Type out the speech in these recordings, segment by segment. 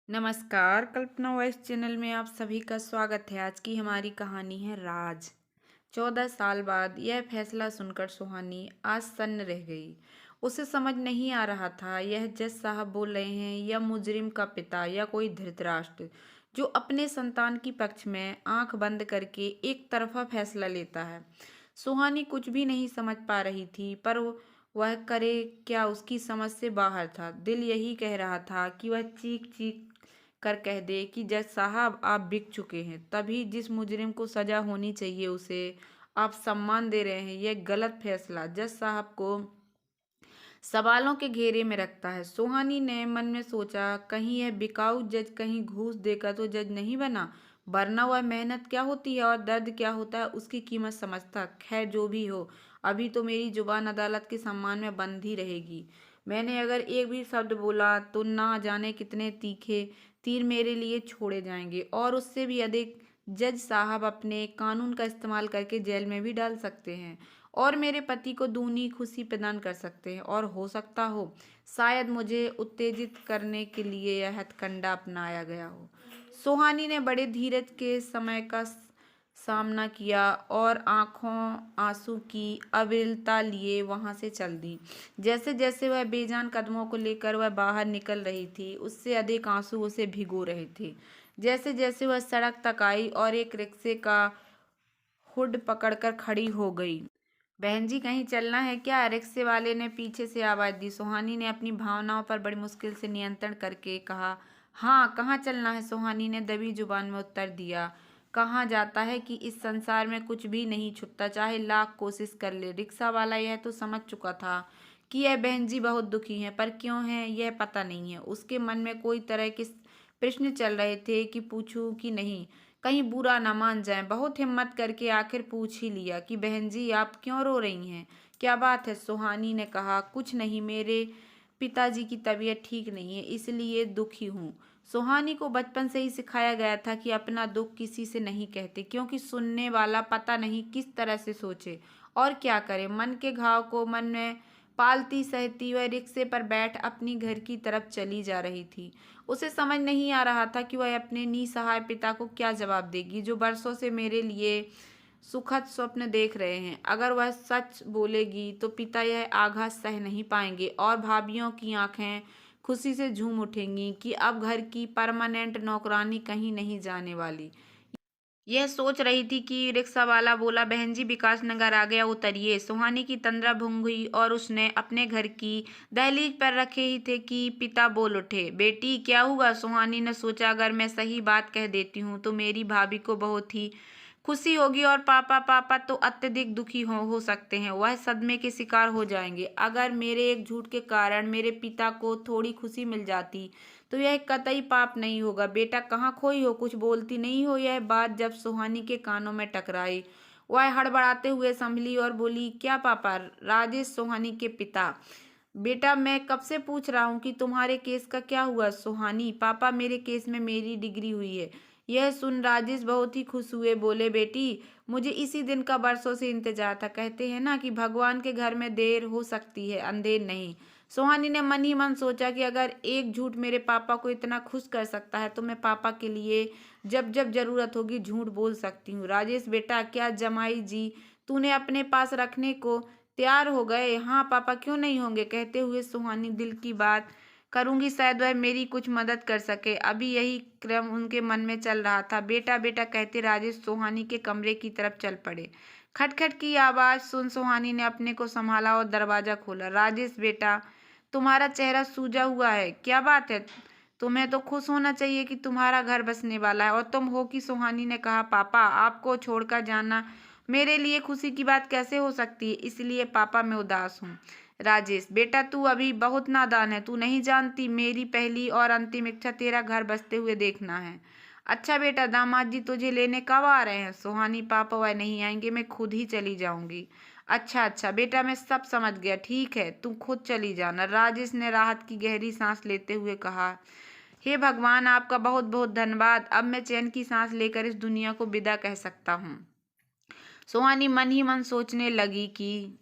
नमस्कार, कल्पना voice channel में आप सभी का स्वागत है। आज की हमारी कहानी है राज। 14 साल बाद यह फैसला सुनकर सुहानी आज सन्न रह गई। उसे समझ नहीं आ रहा था यह जज साहब बोल रहे हैं या मुजरिम का पिता या कोई धृतराष्ट्र जो अपने संतान की पक्ष में आंख बंद करके एक तरफा फैसला लेता है। सुहानी कुछ भी नहीं समझ पा रही थी, पर वह करे क्या, उसकी समझ से बाहर था। दिल यही कह रहा था कि वह चीख चीख कर कह दे कि जज साहब आप बिक चुके हैं। तभी जिस मुजरिम को सजा होनी चाहिए उसे आप सम्मान दे रहे हैं। यह गलत फैसला जज साहब को सवालों के घेरे में रखता है। सुहानी ने मन में सोचा, कहीं यह बिकाऊ जज कहीं घूस देकर तो जज नहीं बना, वरना वह मेहनत क्या होती है और दर्द क्या होता है उसकी कीमत समझता। खैर जो भी हो, अभी तो मेरी जुबान अदालत के सम्मान में बंद ही रहेगी। मैंने अगर एक भी शब्द बोला तो ना जाने कितने तीखे तीर मेरे लिए छोड़े जाएंगे, और उससे भी अधिक जज साहब अपने कानून का इस्तेमाल करके जेल में भी डाल सकते हैं और मेरे पति को दूनी खुशी प्रदान कर सकते हैं। और हो सकता हो शायद मुझे उत्तेजित करने के लिए यह हथकंडा अपनाया गया हो। सुहानी ने बड़े धीरज के समय का सामना किया और आंखों आंसू की अविरलता लिए वहां से चल दी। जैसे जैसे वह बेजान कदमों को लेकर वह बाहर निकल रही थी, उससे अधिक आंसू उसे भिगो रहे थे। जैसे जैसे वह सड़क तक आई और एक रिक्शे का हुड पकड़कर खड़ी हो गई। बहन जी, कहीं चलना है क्या? रिक्शे वाले ने पीछे से आवाज दी। सुहानी ने अपनी भावनाओं पर बड़ी मुश्किल से नियंत्रण करके कहा, हाँ, कहाँ चलना है? सुहानी ने दबी जुबान में उत्तर दिया, कहा जाता है कि इस संसार में कुछ भी नहीं छुपता, चाहे लाख कोशिश कर ले। रिक्शा वाला यह तो समझ चुका था कि यह बहन जी बहुत दुखी हैं, पर क्यों है यह पता नहीं है। उसके मन में कोई तरह के प्रश्न चल रहे थे कि पूछूं कि नहीं, कहीं बुरा ना मान जाए। बहुत हिम्मत करके आखिर पूछ ही लिया कि बहन जी आप क्यों रो रही हैं, क्या बात है? सुहानी ने कहा, कुछ नहीं, मेरे पिताजी की तबीयत ठीक नहीं है इसलिए दुखी हूँ। सुहानी को बचपन से ही सिखाया गया था कि अपना दुख किसी से नहीं कहते, क्योंकि सुनने वाला पता नहीं किस तरह से सोचे और क्या करे। मन के घाव को मन में पालती सहती वह रिक्शे पर बैठ अपनी घर की तरफ चली जा रही थी। उसे समझ नहीं आ रहा था कि वह अपने निसहाय पिता को क्या जवाब देगी, जो बरसों से मेरे लिए सुखद स्वप्न देख रहे हैं। अगर वह सच बोलेगी तो पिता यह आघात सह नहीं पाएंगे और भाभीियों की आंखें खुशी से झूम उठेंगी कि अब घर की परमानेंट नौकरानी कहीं नहीं जाने वाली। यह सोच रही थी कि रिक्शा वाला बोला, बहन जी विकास नगर आ गया, उतरिए। सुहानी की तंद्रा भंग हुई और उसने अपने घर की दहलीज पर रखे ही थे कि पिता बोल उठे, बेटी क्या हुआ? सुहानी ने सोचा, अगर मैं सही बात कह देती हूँ तो मेरी भाभी को बहुत ही खुशी होगी और पापा पापा तो अत्यधिक दुखी हो सकते हैं, वह सदमे के शिकार हो जाएंगे। अगर मेरे एक झूठ के कारण मेरे पिता को थोड़ी खुशी मिल जाती तो यह कतई पाप नहीं होगा। बेटा कहाँ खोई हो, कुछ बोलती नहीं हो? यह बात जब सुहानी के कानों में टकराई, वह हड़बड़ाते हुए संभली और बोली, क्या पापा? राजेश सुहानी के पिता। बेटा मैं कब से पूछ रहा हूँ कि तुम्हारे केस का क्या हुआ? सुहानी, पापा मेरे केस में मेरी डिग्री हुई है। यह सुन राजेश बहुत ही खुश हुए, बोले, बेटी मुझे इसी दिन का बरसों से इंतजार था। कहते हैं ना कि भगवान के घर में देर हो सकती है, अंधेर नहीं। सुहानी ने मन ही मन सोचा कि अगर एक झूठ मेरे पापा को इतना खुश कर सकता है तो मैं पापा के लिए जब जब जरूरत होगी झूठ बोल सकती हूँ। राजेश बेटा, क्या जमाई जी तूने अपने पास रखने को तैयार हो गए? हाँ पापा, क्यों नहीं होंगे? कहते हुए सुहानी दिल की बात करूंगी, शायद वह मेरी कुछ मदद कर सके। अभी यही क्रम उनके मन में चल रहा था। बेटा बेटा कहते राजेश सुहानी के कमरे की तरफ चल पड़े। खटखट की आवाज सुन सुहानी ने अपने को संभाला और दरवाजा खोला। राजेश बेटा, तुम्हारा चेहरा सूजा हुआ है, क्या बात है? तुम्हें तो खुश होना चाहिए कि तुम्हारा घर बसने वाला है, और तुम हो कि? सुहानी ने कहा, पापा आपको छोड़कर जाना मेरे लिए खुशी की बात कैसे हो सकती है, इसलिए पापा मैं उदास हूँ। राजेश बेटा, तू अभी बहुत नादान है, तू नहीं जानती मेरी पहली और अंतिम इच्छा तेरा घर बसते हुए देखना है। अच्छा बेटा, दामाद जी तुझे लेने कब आ रहे हैं? सुहानी, पापा वह नहीं आएंगे, मैं खुद ही चली जाऊंगी। अच्छा अच्छा बेटा, मैं सब समझ गया, ठीक है तुम खुद चली जाना। राजेश ने राहत की गहरी सांस लेते हुए कहा, हे भगवान आपका बहुत बहुत धन्यवाद, अब मैं चैन की सांस लेकर इस दुनिया को विदा कह सकता हूँ। सुहानी मन ही मन सोचने लगी कि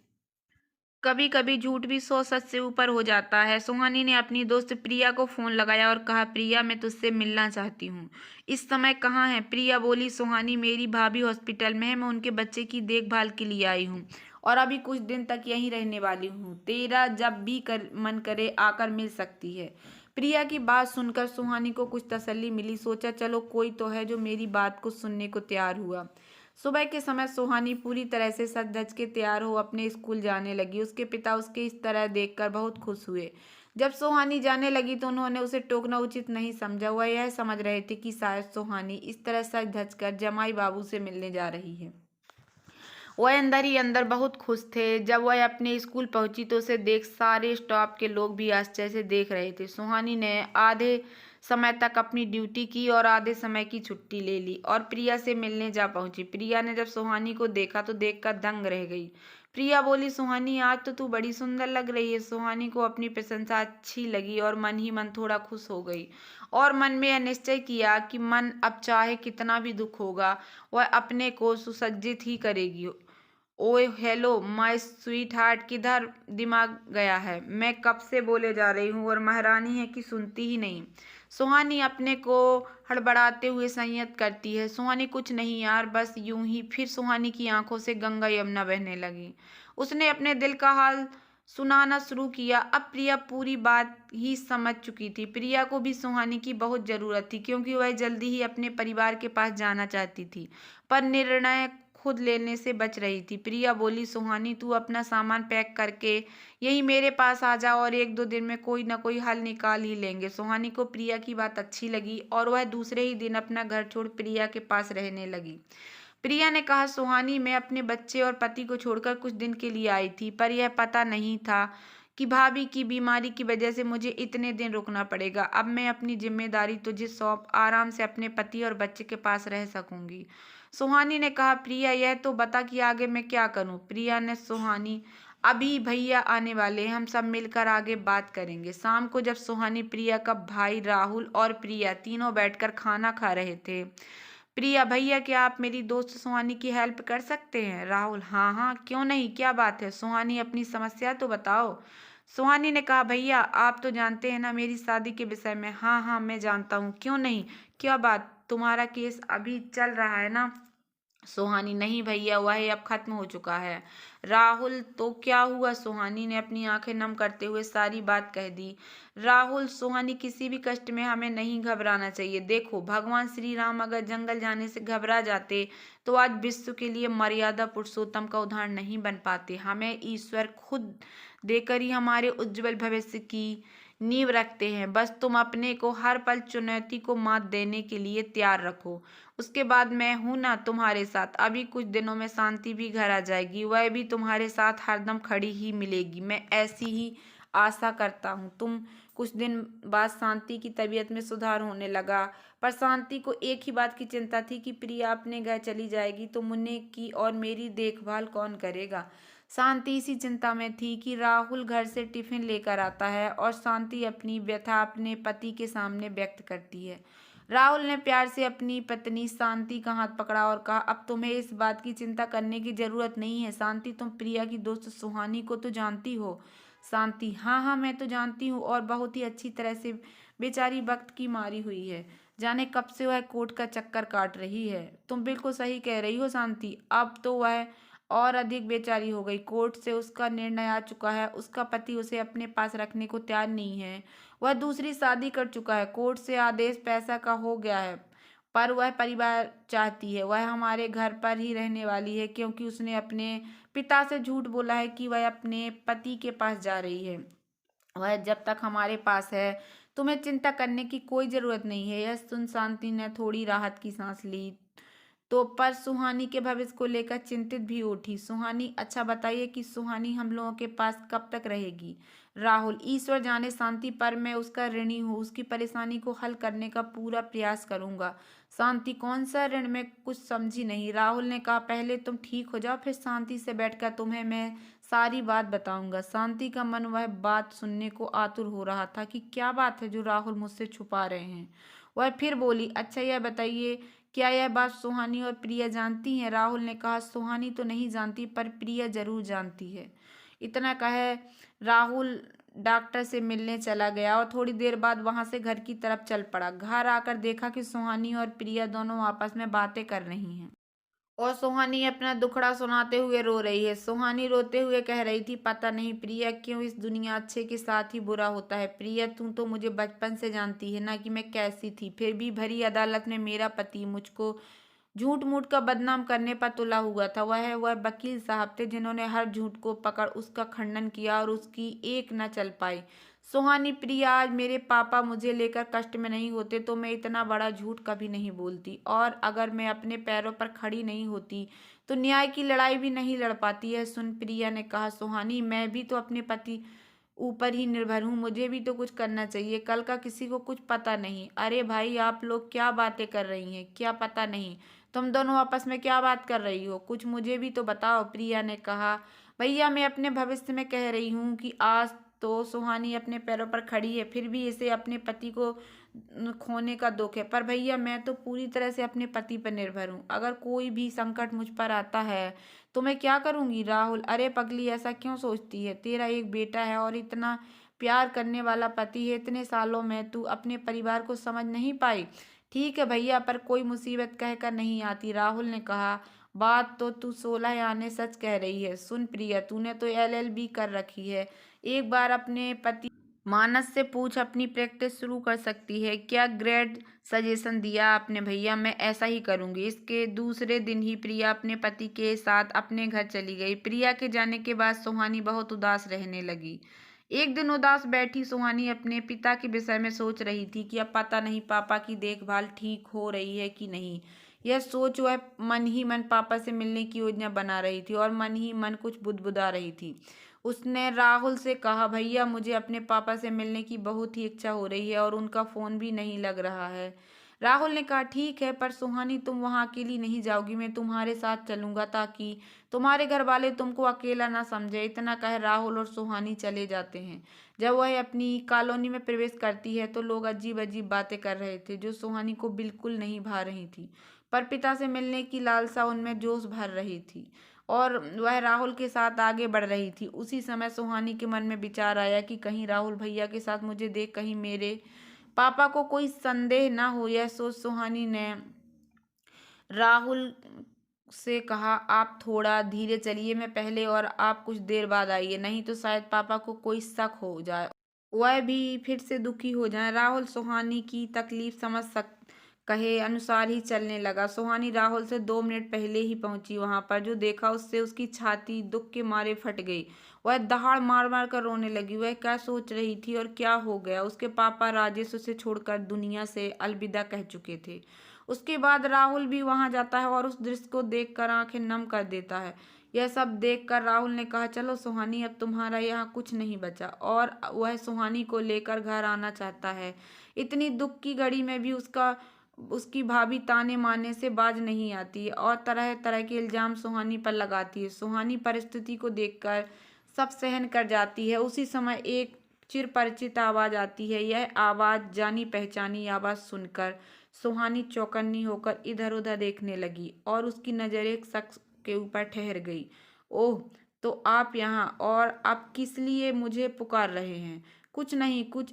कभी कभी झूठ भी 100 सच से ऊपर हो जाता है। सुहानी ने अपनी दोस्त प्रिया को फोन लगाया और कहा, प्रिया मैं तुझसे मिलना चाहती हूँ। इस समय कहाँ है? प्रिया बोली, सुहानी मेरी भाभी हॉस्पिटल में है, मैं उनके बच्चे की देखभाल के लिए आई हूँ और अभी कुछ दिन तक यहीं रहने वाली हूँ। तेरा जब भी मन करे आकर मिल सकती है। प्रिया की बात सुनकर सुहानी को कुछ तसल्ली मिली। सोचा चलो कोई तो है जो मेरी बात को सुनने को तैयार हुआ। सुबह के समय सुहानी पूरी तरह से सज धज के तैयार हो अपने स्कूल जाने लगी। उसके पिता उसके इस तरह देखकर बहुत खुश हुए। जब सुहानी जाने लगी तो उन्होंने उसे टोकना उचित नहीं समझा। वह यह समझ रहे थे कि शायद सुहानी इस तरह सज धज कर जमाई बाबू से मिलने जा रही है। वह अंदर ही अंदर बहुत खुश थे। जब वह अपने स्कूल पहुंची तो उसे देख सारे स्टाफ के लोग भी आश्चर्य से देख रहे थे। सुहानी ने आधे समय तक अपनी ड्यूटी की और आधे समय की छुट्टी ले ली और प्रिया से मिलने जा पहुंची। प्रिया ने जब सुहानी को देखा तो देखकर दंग रह गई। प्रिया बोली, सुहानी आज तो तू बड़ी सुंदर लग रही है। सुहानी को अपनी प्रशंसा अच्छी लगी और मन ही मन थोड़ा खुश हो गई और मन में यह निश्चय किया कि मन अब चाहे कितना भी दुख होगा वह अपने को सुसज्जित ही करेगी। ओए हेलो माय स्वीट हार्ट, किधर दिमाग गया है? मैं कब से बोले जा रही हूँ और महारानी है कि सुनती ही नहीं। सुहानी अपने को हड़बड़ाते हुए संयत करती है। सुहानी कुछ नहीं यार, बस यूं ही। फिर सुहानी की आंखों से गंगा यमुना बहने लगी। उसने अपने दिल का हाल सुनाना शुरू किया। अब प्रिया पूरी बात ही समझ चुकी थी। प्रिया को भी सुहानी की बहुत जरूरत थी क्योंकि वह जल्दी ही अपने परिवार के पास जाना चाहती थी, पर निर्णय खुद लेने से बच रही थी। प्रिया बोली, सुहानी तू अपना सामान पैक करके यही मेरे पास आ जा और 1-2 दिन में कोई ना कोई हल निकाल ही लेंगे। सुहानी को प्रिया की बात अच्छी लगी और वह दूसरे ही दिन अपना घर छोड़ प्रिया के पास रहने लगी। प्रिया ने कहा, सुहानी मैं अपने बच्चे और पति को छोड़कर कुछ दिन के लिए आई थी, पर यह पता नहीं था कि भाभी की बीमारी की वजह से मुझे इतने दिन रुकना पड़ेगा। अब मैं अपनी जिम्मेदारी तुझे सौंप आराम से अपने पति और बच्चे के पास रह सकूंगी। सुहानी ने कहा, प्रिया यह तो बता कि आगे मैं क्या करूं? प्रिया ने सुहानी, अभी भैया आने वाले हैं, हम सब मिलकर आगे बात करेंगे। शाम को जब सुहानी, प्रिया का भाई राहुल और प्रिया तीनों बैठकर खाना खा रहे थे, प्रिया, भैया क्या आप मेरी दोस्त सुहानी की हेल्प कर सकते हैं? राहुल, हाँ हाँ क्यों नहीं, क्या बात है? सुहानी, अपनी समस्या तो बताओ। सुहानी ने कहा, भैया आप तो जानते हैं ना मेरी शादी के विषय में। हाँ हाँ मैं जानता हूँ, क्यों नहीं, क्या बात? तुम्हारा केस अभी चल रहा है ना? सुहानी, नहीं भैया वह अब खत्म हो चुका है। राहुल, तो क्या हुआ? सुहानी ने अपनी आंखें नम करते हुए सारी बात कह दी। राहुल, सुहानी किसी भी कष्ट में हमें नहीं घबराना चाहिए। देखो भगवान श्री राम अगर जंगल जाने से घबरा जाते तो आज विश्व के लिए मर्यादा पुरुषोत्तम का उदाहरण नहीं बन पाते। हमें ईश्वर खुद देकर ही हमारे उज्जवल भविष्य की नींव रखते हैं। बस तुम अपने को हर पल चुनौती को मात देने के लिए तैयार रखो। उसके बाद मैं हूं ना तुम्हारे साथ। अभी कुछ दिनों में शांति भी घर आ जाएगी, वह भी तुम्हारे साथ हरदम खड़ी ही मिलेगी। मैं ऐसी ही आशा करता हूँ। तुम कुछ दिन बाद शांति की तबीयत में सुधार होने लगा, पर शांति को एक ही बात की चिंता थी कि प्रिया अपने घर चली जाएगी तो मुन्ने की और मेरी देखभाल कौन करेगा। शांति इसी चिंता में थी कि राहुल घर से टिफिन लेकर आता है और शांति अपनी व्यथा अपने पति के सामने व्यक्त करती है। राहुल ने प्यार से अपनी पत्नी शांति का हाथ पकड़ा और कहा, अब तुम्हें इस बात की चिंता करने की जरूरत नहीं है। शांति, तुम प्रिया की दोस्त सुहानी को तो जानती हो? शांति, हाँ हाँ मैं तो जानती हूँ और बहुत ही अच्छी तरह से। बेचारी वक्त की मारी हुई है, जाने कब से वह कोर्ट का चक्कर काट रही है। तुम बिल्कुल सही कह रही हो शांति, अब तो वह और अधिक बेचारी हो गई। कोर्ट से उसका निर्णय आ चुका है, उसका पति उसे अपने पास रखने को तैयार नहीं है। वह दूसरी शादी कर चुका है। कोर्ट से आदेश पैसा का हो गया है, पर वह परिवार चाहती है। वह हमारे घर पर ही रहने वाली है क्योंकि उसने अपने पिता से झूठ बोला है कि वह अपने पति के पास जा रही है। वह जब तक हमारे पास है तुम्हें चिंता करने की कोई जरूरत नहीं है। यह सुन शांति ने थोड़ी राहत की सांस ली तो पर सुहानी के भविष्य को लेकर चिंतित भी उठी। सुहानी, अच्छा बताइए कि सुहानी हम लोगों के पास कब तक रहेगी? राहुल, ईश्वर जाने शांति, पर मैं उसका ऋणी हूँ। उसकी परेशानी को हल करने का पूरा प्रयास करूंगा। शांति, कौन सा ऋण? मैं कुछ समझी नहीं। राहुल ने कहा, पहले तुम ठीक हो जाओ, फिर शांति से बैठकर तुम्हें मैं सारी बात बताऊंगा। शांति का मन वह बात सुनने को आतुर हो रहा था कि क्या बात है जो राहुल मुझसे छुपा रहे हैं। वह फिर बोली, अच्छा यह बताइए, क्या यह बात सुहानी और प्रिया जानती हैं? राहुल ने कहा, सुहानी तो नहीं जानती पर प्रिया जरूर जानती है। इतना कहे राहुल डॉक्टर से मिलने चला गया और थोड़ी देर बाद वहां से घर की तरफ चल पड़ा। घर आकर देखा कि सुहानी और प्रिया दोनों आपस में बातें कर रही हैं और सुहानी अपना दुखड़ा सुनाते हुए रो रही है। सुहानी रोते हुए कह रही थी, पता नहीं प्रिया क्यों इस दुनिया अच्छे के साथ ही बुरा होता है। प्रिया, तू तो मुझे बचपन से जानती है ना कि मैं कैसी थी। फिर भी भरी अदालत में मेरा पति मुझको झूठ मूठ का बदनाम करने पर तुला हुआ था। वह वकील साहब थे जिन्होंने हर झूठ को पकड़ उसका खंडन किया और उसकी एक न चल पाई। सुहानी, प्रिया, आज मेरे पापा मुझे लेकर कष्ट में नहीं होते तो मैं इतना बड़ा झूठ कभी नहीं बोलती, और अगर मैं अपने पैरों पर खड़ी नहीं होती तो न्याय की लड़ाई भी नहीं लड़ पाती है। सुन, प्रिया ने कहा, सुहानी, मैं भी तो अपने पति ऊपर ही निर्भर हूँ, मुझे भी तो कुछ करना चाहिए। कल का किसी को कुछ पता नहीं। अरे भाई, आप लोग क्या बातें कर रही हैं? क्या पता नहीं? तुम दोनों आपस में क्या बात कर रही हो? कुछ मुझे भी तो बताओ। प्रिया ने कहा, भैया, मैं अपने भविष्य में कह रही हूँ कि आज तो सुहानी अपने पैरों पर खड़ी है, फिर भी इसे अपने पति को खोने का दुख है। पर भैया, मैं तो पूरी तरह से अपने पति पर निर्भर हूँ। अगर कोई भी संकट मुझ पर आता है तो मैं क्या करूंगी? राहुल, अरे पगली, ऐसा क्यों सोचती है? तेरा एक बेटा है और इतना प्यार करने वाला पति है। इतने सालों में तू अपने परिवार को समझ नहीं पाई? ठीक है भैया, पर कोई मुसीबत कहकर नहीं आती। राहुल ने कहा, बात तो तू 16 आने सच कह रही है। सुन प्रिया, तूने तो LLB कर रखी है। एक बार अपने पति मानस से पूछ, अपनी प्रैक्टिस शुरू कर सकती है। क्या ग्रेट सजेशन दिया आपने भैया, मैं ऐसा ही करूंगी। इसके दूसरे दिन ही प्रिया अपने पति के साथ अपने घर चली गई। प्रिया के जाने के बाद सुहानी बहुत उदास रहने लगी। एक दिन उदास बैठी सुहानी अपने पिता के विषय में सोच रही थी कि अब पता नहीं पापा की देखभाल ठीक हो रही है कि नहीं। यह सोच वह मन ही मन पापा से मिलने की योजना बना रही थी और मन ही मन कुछ बुदबुदा रही थी। उसने राहुल से कहा, भैया, मुझे अपने पापा से मिलने की बहुत ही इच्छा हो रही है और उनका फोन भी नहीं लग रहा है। राहुल ने कहा, ठीक है, पर सुहानी, तुम वहां अकेली नहीं जाओगी, मैं तुम्हारे साथ चलूंगा ताकि तुम्हारे घर वाले तुमको अकेला ना समझे। इतना कह राहुल और सुहानी चले जाते हैं। जब वह अपनी कॉलोनी में प्रवेश करती है तो लोग अजीब अजीब बातें कर रहे थे जो सुहानी को बिल्कुल नहीं भा रही थी, पर पिता से मिलने की लालसा उनमें जोश भर रही थी और वह राहुल के साथ आगे बढ़ रही थी। उसी समय सुहानी के मन में विचार आया कि कहीं राहुल भैया के साथ मुझे देख कहीं मेरे पापा को कोई संदेह ना हो। यह सोच सुहानी ने राहुल से कहा, आप थोड़ा धीरे चलिए, मैं पहले और आप कुछ देर बाद आइए, नहीं तो शायद पापा को कोई शक हो जाए, वह भी फिर से दुखी हो जाए। राहुल सुहानी की तकलीफ समझ सक कहे अनुसार ही चलने लगा। सुहानी राहुल से 2 मिनट पहले ही पहुंची। वहां पर जो देखा उससे उसकी छाती दुख के मारे फट गई। वह दहाड़ मार मार कर रोने लगी। वह क्या सोच रही थी और क्या हो गया? उसके पापा राजेश उसे छोड़कर दुनिया से अलविदा कह चुके थे। उसके बाद राहुल भी वहां जाता है और उस दृश्य को देखकर आंखें नम कर देता है। यह सब देखकर राहुल ने कहा, चलो सुहानी, अब तुम्हारा यहाँ कुछ नहीं बचा, और वह सुहानी को लेकर घर आना चाहता है। इतनी दुख की घड़ी में भी उसकी भाभी ताने मारने से बाज नहीं आती और तरह तरह के इल्जाम सुहानी पर लगाती है। सुहानी परिस्थिति को देखकर सब सहन कर जाती है। उसी समय एक चिर परिचित आवाज आती है। यह आवाज जानी पहचानी आवाज सुनकर सुहानी चौकन्नी होकर इधर उधर देखने लगी और उसकी नजर एक शख्स के ऊपर ठहर गई। ओह, तो आप यहाँ, और आप किस लिए मुझे पुकार रहे हैं? कुछ नहीं, कुछ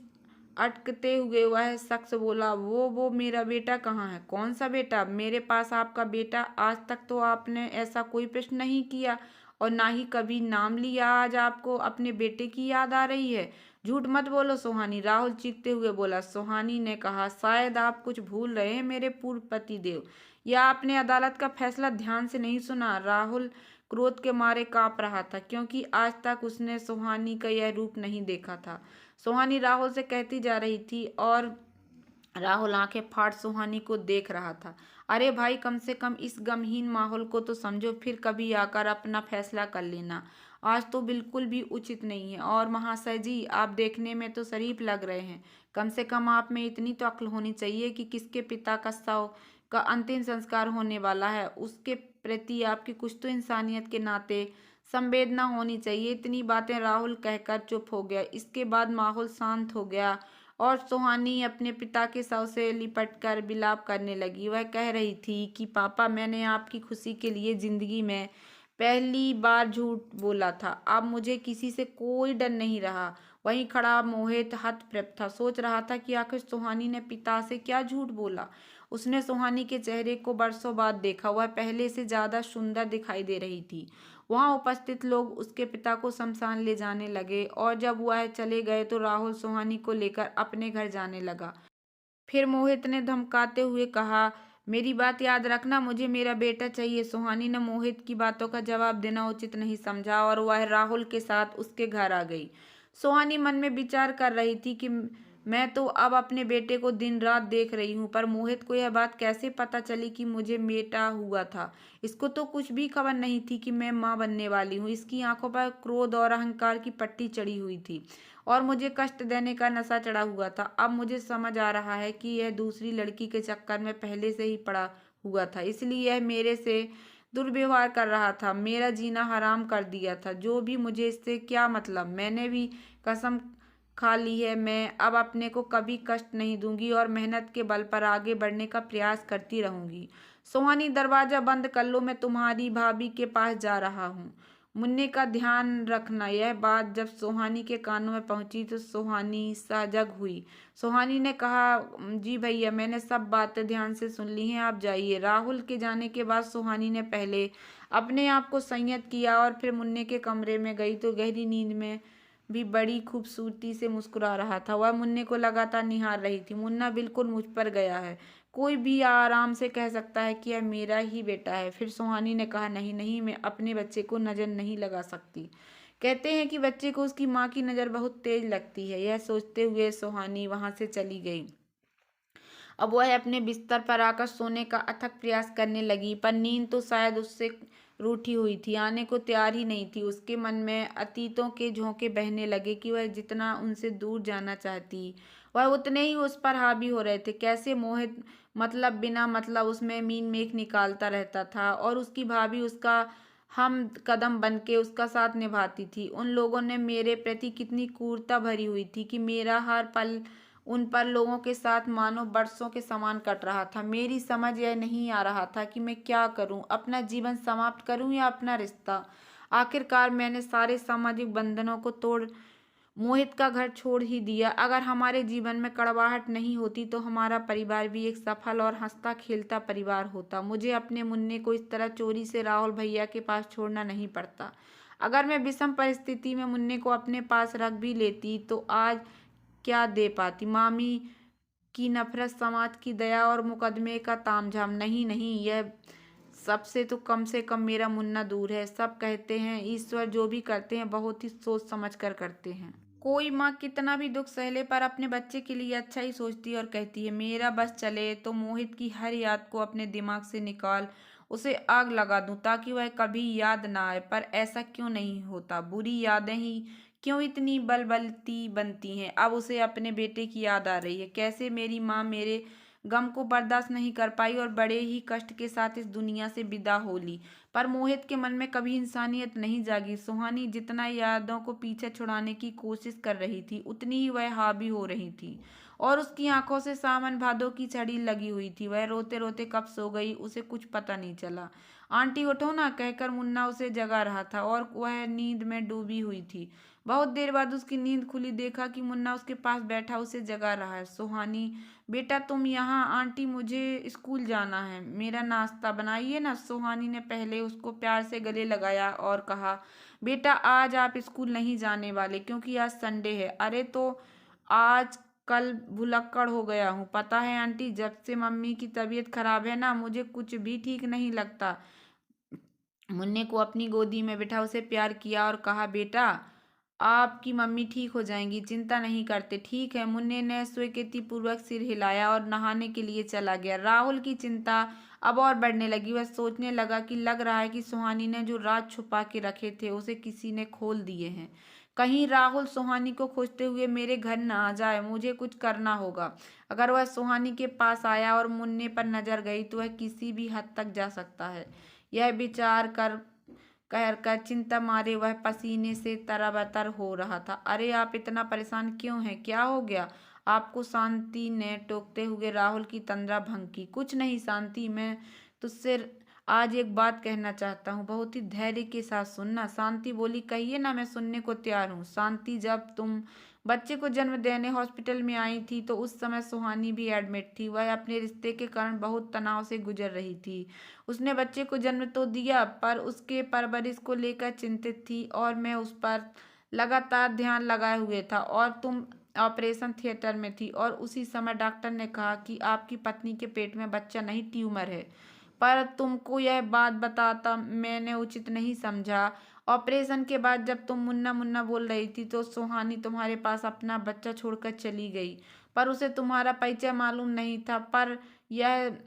अटकते हुए वह शख्स बोला, वो मेरा बेटा कहाँ है? कौन सा बेटा? मेरे पास आपका बेटा? आज तक तो आपने ऐसा कोई प्रश्न नहीं किया और ना ही कभी नाम लिया। आज आपको अपने बेटे की याद आ रही है? झूठ मत बोलो सुहानी, राहुल चीखते हुए बोला। सुहानी ने कहा, शायद आप कुछ भूल रहे हैं मेरे पूर्व पति देव, या आपने अदालत का फैसला ध्यान से नहीं सुना। राहुल क्रोध के मारे कांप रहा था क्योंकि आज तक उसने सुहानी का यह रूप नहीं देखा था। सुहानी राहुल से कहती जा रही थी और राहुल आंखें फाड़ सुहानी को देख रहा था। अरे भाई, कम से कम इस गमहीन माहौल को तो समझो, फिर कभी आकर अपना फैसला कर लेना। आज तो बिल्कुल भी उचित नहीं है। और महाशय जी, आप देखने में तो शरीफ लग रहे हैं, कम से कम आप में इतनी तो अक्ल होनी चाहिए कि किसके पिता का शव का अंतिम संस्कार होने वाला है, उसके प्रति आपकी कुछ तो इंसानियत के नाते संवेदना होनी चाहिए। इतनी बातें राहुल कहकर चुप हो गया। इसके बाद माहौल शांत हो गया और सुहानी अपने पिता के शव से लिपटकर विलाप करने लगी। वह कह रही थी कि पापा, मैंने आपकी खुशी के लिए जिंदगी में पहली बार झूठ बोला था। अब मुझे किसी से कोई डर नहीं रहा। वहीं खड़ा मोहित हतप्रभ था, सोच रहा था कि आखिर सुहानी ने पिता से क्या झूठ बोला। उसने सुहानी के चेहरे को बरसों बाद देखा। वह पहले से ज्यादा सुंदर दिखाई दे रही थी। वहां उपस्थित लोग उसके पिता को शमशान ले जाने लगे और जब वह चले गए तो राहुल सुहानी को लेकर अपने घर जाने लगा। फिर मोहित ने धमकाते हुए कहा, मेरी बात याद रखना, मुझे मेरा बेटा चाहिए। सुहानी ने मोहित की बातों का जवाब देना उचित नहीं समझा और वह राहुल के साथ उसके घर आ गई। सुहानी मन में विचार कर रही थी कि मैं तो अब अपने बेटे को दिन रात देख रही हूँ, पर मोहित को यह बात कैसे पता चली कि मुझे बेटा हुआ था। इसको तो कुछ भी खबर नहीं थी कि मैं माँ बनने वाली हूँ। इसकी आंखों पर क्रोध और अहंकार की पट्टी चढ़ी हुई थी और मुझे कष्ट देने का नशा चढ़ा हुआ था। अब मुझे समझ आ रहा है कि यह दूसरी लड़की के चक्कर में पहले से ही पड़ा हुआ था, इसलिए यह मेरे से दुर्व्यवहार कर रहा था, मेरा जीना हराम कर दिया था। जो भी, मुझे इससे क्या मतलब। मैंने भी कसम खा ली है, मैं अब अपने को कभी कष्ट नहीं दूंगी और मेहनत के बल पर आगे बढ़ने का प्रयास करती रहूंगी। सुहानी, दरवाजा बंद कर लो, मैं तुम्हारी भाभी के पास जा रहा हूँ। मुन्ने का ध्यान रखना। यह बात जब सुहानी के कानों में पहुंची तो सुहानी सजग हुई। सुहानी ने कहा, जी भैया, मैंने सब बातें ध्यान से सुन ली हैं, आप जाइए। राहुल के जाने के बाद सुहानी ने पहले अपने आप को संयत किया और फिर मुन्ने के कमरे में गई तो गहरी नींद में भी बड़ी खूबसूरती से मुस्कुरा रहा था। वह मुन्ने को लगातार निहार रही थी। मुन्ना बिल्कुल मुझ पर गया है, कोई भी आराम से कह सकता है कि यह मेरा ही बेटा है। फिर सुहानी ने कहा, नहीं नहीं, मैं अपने बच्चे को नजर नहीं लगा सकती। कहते हैं कि बच्चे को उसकी माँ की नज़र बहुत तेज लगती है। यह सोचते हुए सुहानी वहां से चली गई। अब वह अपने बिस्तर पर आकर सोने का अथक प्रयास करने लगी, पर नींद तो शायद उससे रूठी हुई थी, आने को तैयार ही नहीं थी। उसके मन में अतीतों के झोंके बहने लगे कि वह जितना उनसे दूर जाना चाहती, वह उतने ही उस पर हावी हो रहे थे। कैसे मोहित मतलब बिना मतलब उसमें मीन मेख निकालता रहता था और उसकी भाभी उसका हम कदम बन के उसका साथ निभाती थी। उन लोगों ने मेरे प्रति कितनी क्रूरता भरी हुई थी कि मेरा हर पल उन पर लोगों के साथ मानो बरसों के समान कट रहा था। मेरी समझ यह नहीं आ रहा था कि मैं क्या करूं, अपना जीवन समाप्त करूं या अपना रिश्ता। आखिरकार मैंने सारे सामाजिक बंधनों को तोड़ मोहित का घर छोड़ ही दिया। अगर हमारे जीवन में कड़वाहट नहीं होती तो हमारा परिवार भी एक सफल और हंसता खेलता परिवार होता। मुझे अपने मुन्ने को इस तरह चोरी से राहुल भैया के पास छोड़ना नहीं पड़ता। अगर मैं विषम परिस्थिति में मुन्ने को अपने पास रख भी लेती तो आज क्या दे पाती। मामी की नफरत, समाज की दया और मुकदमे का तामझाम, नहीं नहीं, यह सबसे तो कम से कम मेरा मुन्ना दूर है। सब कहते हैं ईश्वर जो भी करते हैं बहुत ही सोच समझ कर करते हैं। कोई माँ कितना भी दुख सहले पर अपने बच्चे के लिए अच्छा ही सोचती है और कहती है, मेरा बस चले तो मोहित की हर याद को अपने दिमाग से निकाल उसे आग लगा दूं ताकि वह कभी याद ना आए। पर ऐसा क्यों नहीं होता। बुरी यादें ही क्यों इतनी बलबलती बनती हैं। अब उसे अपने बेटे की याद आ रही है। कैसे मेरी माँ मेरे गम को बर्दाश्त नहीं कर पाई और बड़े ही कष्ट के साथ इस दुनिया से विदा हो ली। पर मोहित के मन में कभी इंसानियत नहीं जागी। सुहानी जितना यादों को पीछे छुड़ाने की कोशिश कर रही थी उतनी ही वह हावी हो रही थी और उसकी आंखों से सावन भादों की छड़ी लगी हुई थी। वह रोते रोते कब सो गई उसे कुछ पता नहीं चला। आंटी उठो ना कहकर मुन्ना उसे जगा रहा था और वह नींद में डूबी हुई थी। बहुत देर बाद उसकी नींद खुली, देखा कि मुन्ना उसके पास बैठा उसे जगा रहा है। सुहानी, बेटा तुम यहाँ, आंटी मुझे स्कूल जाना है, मेरा नाश्ता बनाइए ना। सुहानी ने पहले उसको प्यार से गले लगाया और कहा, बेटा आज आप स्कूल नहीं जाने वाले क्योंकि आज संडे है। अरे तो आज कल भुलक्कड़ हो गया हूँ। पता है आंटी, जब से मम्मी की तबीयत खराब है ना मुझे कुछ भी ठीक नहीं लगता। मुन्ने को अपनी गोदी में बिठा उसे प्यार किया और कहा, बेटा आपकी मम्मी ठीक हो जाएंगी, चिंता नहीं करते। ठीक है, मुन्ने ने स्वीकृति पूर्वक सिर हिलाया और नहाने के लिए चला गया। राहुल की चिंता अब और बढ़ने लगी। वह सोचने लगा कि लग रहा है कि सुहानी ने जो राज छुपा के रखे थे उसे किसी ने खोल दिए हैं। कहीं राहुल सुहानी को खोजते हुए मेरे घर न आ जाए, मुझे कुछ करना होगा। अगर वह सुहानी के पास आया और मुन्ने पर नजर गई तो वह किसी भी हद तक जा सकता है। यह विचार कर कहर कर चिंता मारे वह पसीने से तरबतर हो रहा था। अरे आप इतना परेशान क्यों हैं, क्या हो गया आपको। शांति ने टोकते हुए राहुल की तंद्रा भंग की। कुछ नहीं शांति, मैं तुझसे आज एक बात कहना चाहता हूँ, बहुत ही धैर्य के साथ सुनना। शांति बोली, कहिए ना, मैं सुनने को तैयार हूँ। शांति, जब तुम बच्चे को जन्म देने हॉस्पिटल में आई थी तो उस समय सुहानी भी एडमिट थी। वह अपने रिश्ते के कारण बहुत तनाव से गुजर रही थी। उसने बच्चे को जन्म तो दिया पर उसके परवरिश को लेकर चिंतित थी और मैं उस पर लगातार ध्यान लगाए हुए था। और तुम ऑपरेशन थिएटर में थी और उसी समय डॉक्टर ने कहा कि आपकी पत्नी के पेट में बच्चा नहीं, ट्यूमर है। पर तुमको यह बात बताता मैंने उचित नहीं समझा। ऑपरेशन के बाद जब तुम मुन्ना मुन्ना बोल रही थी तो सुहानी तुम्हारे पास अपना बच्चा छोड़कर चली गई, पर उसे तुम्हारा परिचय मालूम नहीं था। पर यह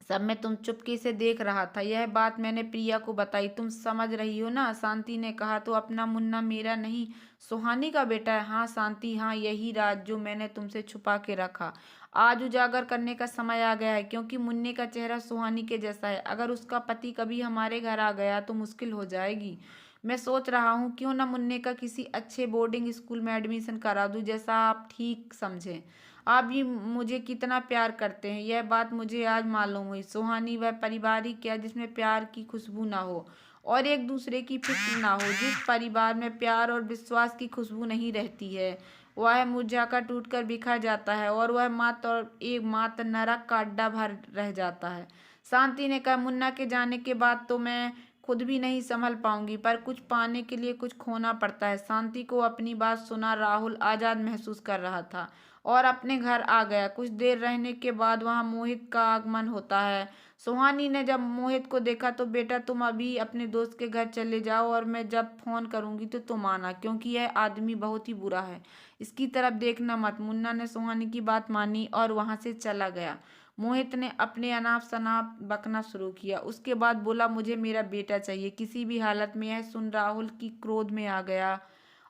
सब में तुम चुपके से देख रहा था। यह बात मैंने प्रिया को बताई, तुम समझ रही हो ना? शांति ने कहा, तो अपना मुन्ना मेरा नहीं, सुहानी का बेटा है। हाँ शांति, हाँ, यही राज जो मैंने तुमसे छुपा के रखा आज उजागर करने का समय आ गया है, क्योंकि मुन्ने का चेहरा सुहानी के जैसा है। अगर उसका पति कभी हमारे घर आ गया तो मुश्किल हो जाएगी। मैं सोच रहा हूँ क्यों ना मुन्ने का किसी अच्छे बोर्डिंग स्कूल में एडमिशन करा दूँ, जैसा आप ठीक समझें। आप भी मुझे कितना प्यार करते हैं, यह बात मुझे आज मालूम हुई। सुहानी वह पारिवारिक क्या जिसमें प्यार की खुशबू ना हो और एक दूसरे की फिक्र ना हो। जिस परिवार में प्यार और विश्वास की खुशबू नहीं रहती है वह मुरझाकर टूटकर बिखर जाता है और वह मात्र नरक का अड्डा भर रह जाता है। शांति ने कहा, मुन्ना के जाने के बाद तो मैं खुद भी नहीं संभल पाऊंगी, पर कुछ पाने के लिए कुछ खोना पड़ता है। शांति को अपनी बात सुना राहुल आजाद महसूस कर रहा था और अपने घर आ गया। कुछ देर रहने के बाद वहां मोहित का आगमन होता है। सुहानी ने जब मोहित को देखा तो, बेटा तुम अभी अपने दोस्त के घर चले जाओ और मैं जब फोन करूंगी तो तुम आना, क्योंकि यह आदमी बहुत ही बुरा है, इसकी तरफ देखना मत। मुन्ना ने सुहानी की बात मानी और वहां से चला गया। मोहित ने अपने अनाप शनाप बकना शुरू किया। उसके बाद बोला, मुझे मेरा बेटा चाहिए किसी भी हालत में। यह सुन राहुल की क्रोध में आ गया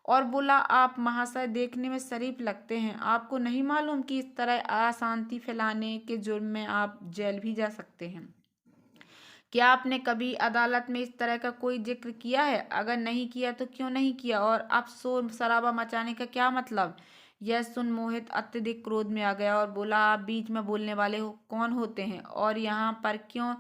और बोला, आप महाशय देखने में शरीफ लगते हैं, आपको नहीं मालूम कि इस तरह अशांति फैलाने के जुर्म में आप जेल भी जा सकते हैं? क्या आपने कभी अदालत में इस तरह का कोई जिक्र किया है? अगर नहीं किया तो क्यों नहीं किया? और आप शोर शराबा मचाने का क्या मतलब? यह सुन मोहित अत्यधिक क्रोध में आ गया और बोला, आप बीच में बोलने वाले कौन होते हैं और यहाँ पर क्यों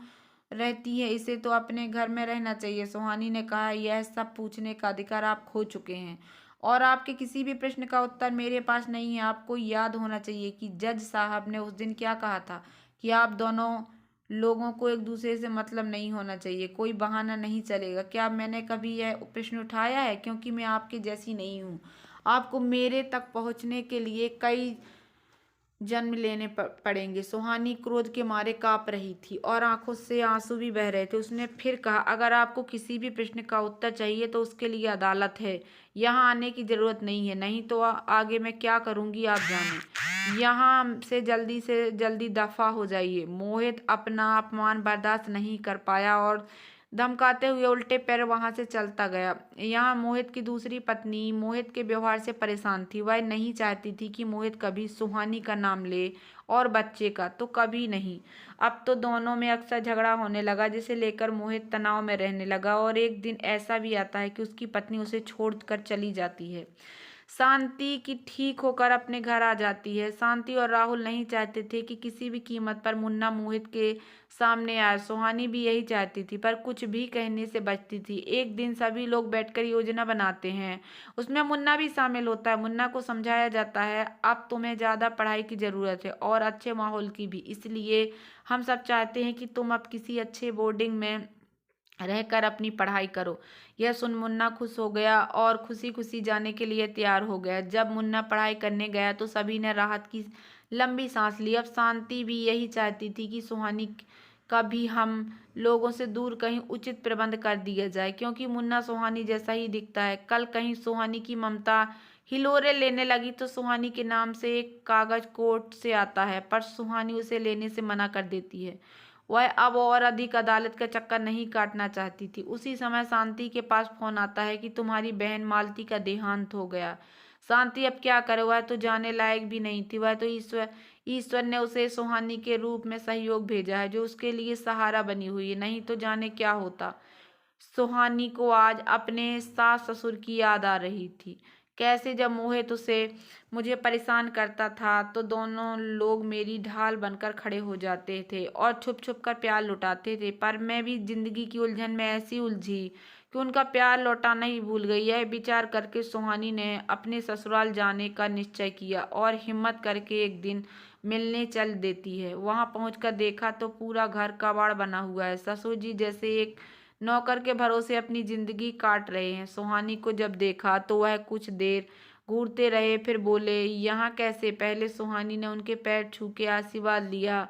रहती है? इसे तो अपने घर में रहना चाहिए। सुहानी ने कहा, यह सब पूछने का अधिकार आप खो चुके हैं और आपके किसी भी प्रश्न का उत्तर मेरे पास नहीं है। आपको याद होना चाहिए कि जज साहब ने उस दिन क्या कहा था कि आप दोनों लोगों को एक दूसरे से मतलब नहीं होना चाहिए, कोई बहाना नहीं चलेगा। क्या मैंने कभी यह प्रश्न उठाया है? क्योंकि मैं आपके जैसी नहीं हूँ। आपको मेरे तक पहुँचने के लिए कई जन्म लेने पड़ेंगे। सुहानी क्रोध के मारे कांप रही थी और आंखों से आंसू भी बह रहे थे। उसने फिर कहा, अगर आपको किसी भी प्रश्न का उत्तर चाहिए तो उसके लिए अदालत है, यहाँ आने की जरूरत नहीं है। नहीं तो आगे मैं क्या करूँगी आप जाने। यहाँ से जल्दी दफा हो जाइए। मोहित अपना अपमान बर्दाश्त नहीं कर पाया और धमकाते हुए उल्टे पैर वहां से चलता गया। यहाँ मोहित की दूसरी पत्नी मोहित के व्यवहार से परेशान थी। वह नहीं चाहती थी कि मोहित कभी सुहानी का नाम ले और बच्चे का तो कभी नहीं। अब तो दोनों में अक्सर झगड़ा होने लगा, जिसे लेकर मोहित तनाव में रहने लगा। और एक दिन ऐसा भी आता है कि उसकी पत्नी उसे छोड़कर चली जाती है। शांति की ठीक होकर अपने घर आ जाती है। शांति और राहुल नहीं चाहते थे कि किसी भी कीमत पर मुन्ना मोहित के सामने आए। सुहानी भी यही चाहती थी, पर कुछ भी कहने से बचती थी। एक दिन सभी लोग बैठकर योजना बनाते हैं, उसमें मुन्ना भी शामिल होता है। मुन्ना को समझाया जाता है, अब तुम्हें ज़्यादा पढ़ाई की ज़रूरत है और अच्छे माहौल की भी, इसलिए हम सब चाहते हैं कि तुम अब किसी अच्छे बोर्डिंग में रहकर अपनी पढ़ाई करो। यह सुन मुन्ना खुश हो गया और खुशी खुशी जाने के लिए तैयार हो गया। जब मुन्ना पढ़ाई करने गया तो सभी ने राहत की लंबी सांस ली। अब शांति भी यही चाहती थी कि सुहानी का भी हम लोगों से दूर कहीं उचित प्रबंध कर दिया जाए, क्योंकि मुन्ना सुहानी जैसा ही दिखता है। कल कहीं सुहानी की ममता हिलोरे लेने लगी तो सुहानी के नाम से एक कागज कोर्ट से आता है, पर सुहानी उसे लेने से मना कर देती है। वह अब और अधिक अदालत का चक्कर नहीं काटना चाहती थी। उसी समय शांति के पास फोन आता है कि तुम्हारी बहन मालती का देहांत हो गया। शांति अब क्या करे, वह तो जाने लायक भी नहीं थी। वह तो ईश्वर ने उसे सुहानी के रूप में सहयोग भेजा है, जो उसके लिए सहारा बनी हुई है, नहीं तो जाने क्या होता। सुहानी को आज अपने सास ससुर की याद आ रही थी, कैसे जब मोहित उसे मुझे परेशान करता था तो दोनों लोग मेरी ढाल बनकर खड़े हो जाते थे और छुप छुप कर प्यार लुटाते थे। पर मैं भी जिंदगी की उलझन में ऐसी उलझी कि उनका प्यार लौटाना ही भूल गई। यह विचार करके सुहानी ने अपने ससुराल जाने का निश्चय किया और हिम्मत करके एक दिन मिलने चल देती है। वहां पहुंचकर देखा तो पूरा घर कबाड़ बना हुआ है। ससुर जी जैसे एक नौकर के भरोसे अपनी जिंदगी काट रहे हैं। सुहानी को जब देखा तो वह कुछ देर घूरते रहे, फिर बोले, यहाँ कैसे? पहले सुहानी ने उनके पैर छू के आशीर्वाद लिया।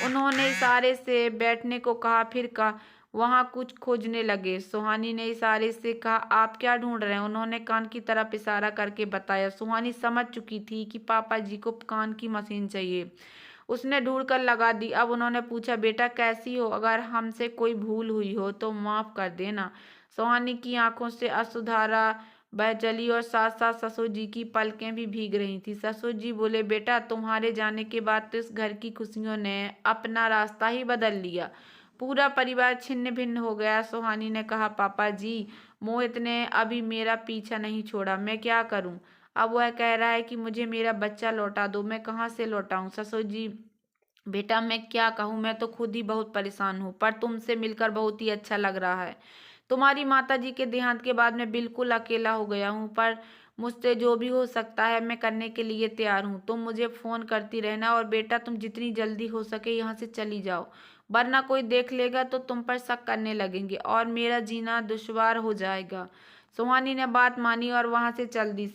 उन्होंने इशारे से बैठने को कहा, फिर कहा वहां कुछ खोजने लगे। सुहानी ने इशारे से कहा, आप क्या ढूंढ रहे हैं? उन्होंने कान की तरफ इशारा करके बताया। सुहानी समझ चुकी थी कि पापा जी को कान की मशीन चाहिए। उसने ढूंढ कर लगा दी। अब उन्होंने पूछा, बेटा कैसी हो? अगर हमसे कोई भूल हुई हो तो माफ कर देना। सुहानी की आंखों से अश्रुधारा बह चली और साथ साथ ससुर जी की पलकें भी भीग रही थी। ससुर जी बोले, बेटा तुम्हारे जाने के बाद तो इस घर की खुशियों ने अपना रास्ता ही बदल लिया। पूरा परिवार छिन्न भिन्न हो गया। सुहानी ने कहा, पापा जी मोहित ने अभी मेरा पीछा नहीं छोड़ा, मैं क्या करूं? अब वह कह रहा है कि मुझे मेरा बच्चा लौटा दो। मैं कहाँ से लौटाऊं? ससुर जी, बेटा मैं क्या कहूँ, मैं तो खुद ही बहुत परेशान हूँ, पर तुमसे मिलकर बहुत ही अच्छा लग रहा है। तुम्हारी माता जी के देहांत के बाद मैं बिल्कुल अकेला हो गया हूँ, पर मुझसे जो भी हो सकता है मैं करने के लिए तैयार हूँ। तुम मुझे फोन करती रहना और बेटा तुम जितनी जल्दी हो सके यहाँ से चली जाओ, वरना कोई देख लेगा तो तुम पर शक करने लगेंगे और मेरा जीना दुश्वार हो जाएगा। सुहानी ने बात मानी और वहां से चल दी।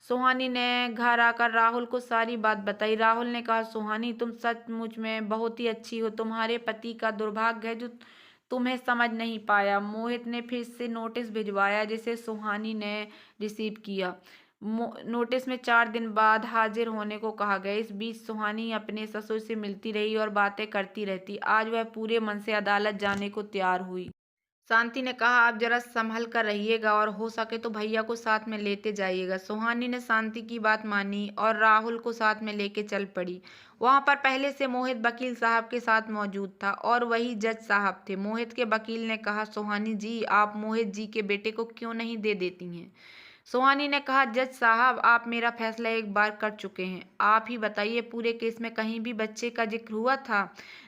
सुहानी ने घर आकर राहुल को सारी बात बताई। राहुल ने कहा, सुहानी तुम सचमुच में बहुत ही अच्छी हो। तुम्हारे पति का दुर्भाग्य है जो तुम्हें समझ नहीं पाया। मोहित ने फिर से नोटिस भिजवाया जिसे सुहानी ने रिसीव किया। नोटिस में 4 दिन बाद हाजिर होने को कहा गया। इस बीच सुहानी अपने ससुर से मिलती रही और बातें करती रहती। आज वह पूरे मन से अदालत जाने को तैयार हुई। शांति ने कहा, आप जरा संभल कर रहिएगा और हो सके तो भैया को साथ में लेते जाइएगा। सुहानी ने शांति की बात मानी और राहुल को साथ में लेके चल पड़ी। वहां पर पहले से मोहित वकील साहब के साथ मौजूद था और वही जज साहब थे। मोहित के वकील ने कहा, सुहानी जी आप मोहित जी के बेटे को क्यों नहीं दे देती हैं? सुहानी ने कहा, जज साहब आप मेरा फैसला एक बार कर चुके हैं। आप ही बताइए पूरे केस में कहीं भी बच्चे का जिक्र हुआ था?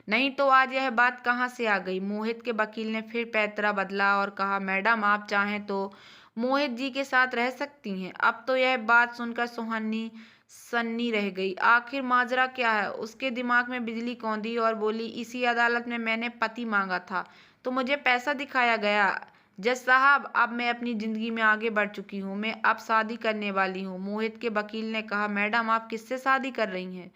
नहीं तो आज यह बात कहाँ से आ गई? मोहित के वकील ने फिर पैतरा बदला और कहा, मैडम आप चाहें तो मोहित जी के साथ रह सकती हैं। अब तो यह बात सुनकर सुहानी सन्नी रह गई। आखिर माजरा क्या है? उसके दिमाग में बिजली कौंधी और बोली, इसी अदालत में मैंने पति मांगा था तो मुझे पैसा दिखाया गया। जज साहब अब मैं अपनी जिंदगी में आगे बढ़ चुकी हूँ, मैं अब शादी करने वाली हूँ। मोहित के वकील ने कहा, मैडम आप किससे शादी कर रही हैं?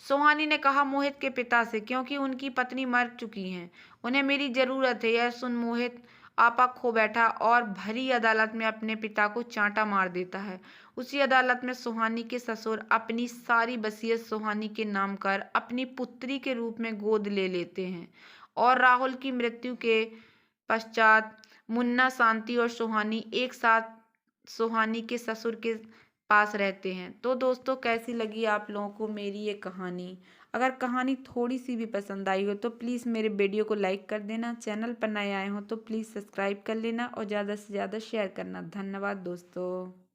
सुहानी ने कहा, मोहित के पिता से, क्योंकि उनकी पत्नी मर चुकी हैं। उन्हें मेरी जरूरत है। यह सुन मोहित आपा खो बैठा और भरी अदालत में अपने पिता को चांटा मार देता है। उसी अदालत में सुहानी के ससुर अपनी सारी वसीयत सुहानी के नाम कर अपनी पुत्री के रूप में गोद ले लेते हैं और राहुल की मृत्यु के पश्चात मुन्ना, शांति और सुहानी एक साथ सुहानी के ससुर के पास रहते हैं। तो दोस्तों कैसी लगी आप लोगों को मेरी ये कहानी? अगर कहानी थोड़ी सी भी पसंद आई हो तो प्लीज़ मेरे वीडियो को लाइक कर देना। चैनल पर नए आए हो तो प्लीज़ सब्सक्राइब कर लेना और ज़्यादा से ज़्यादा शेयर करना। धन्यवाद दोस्तों।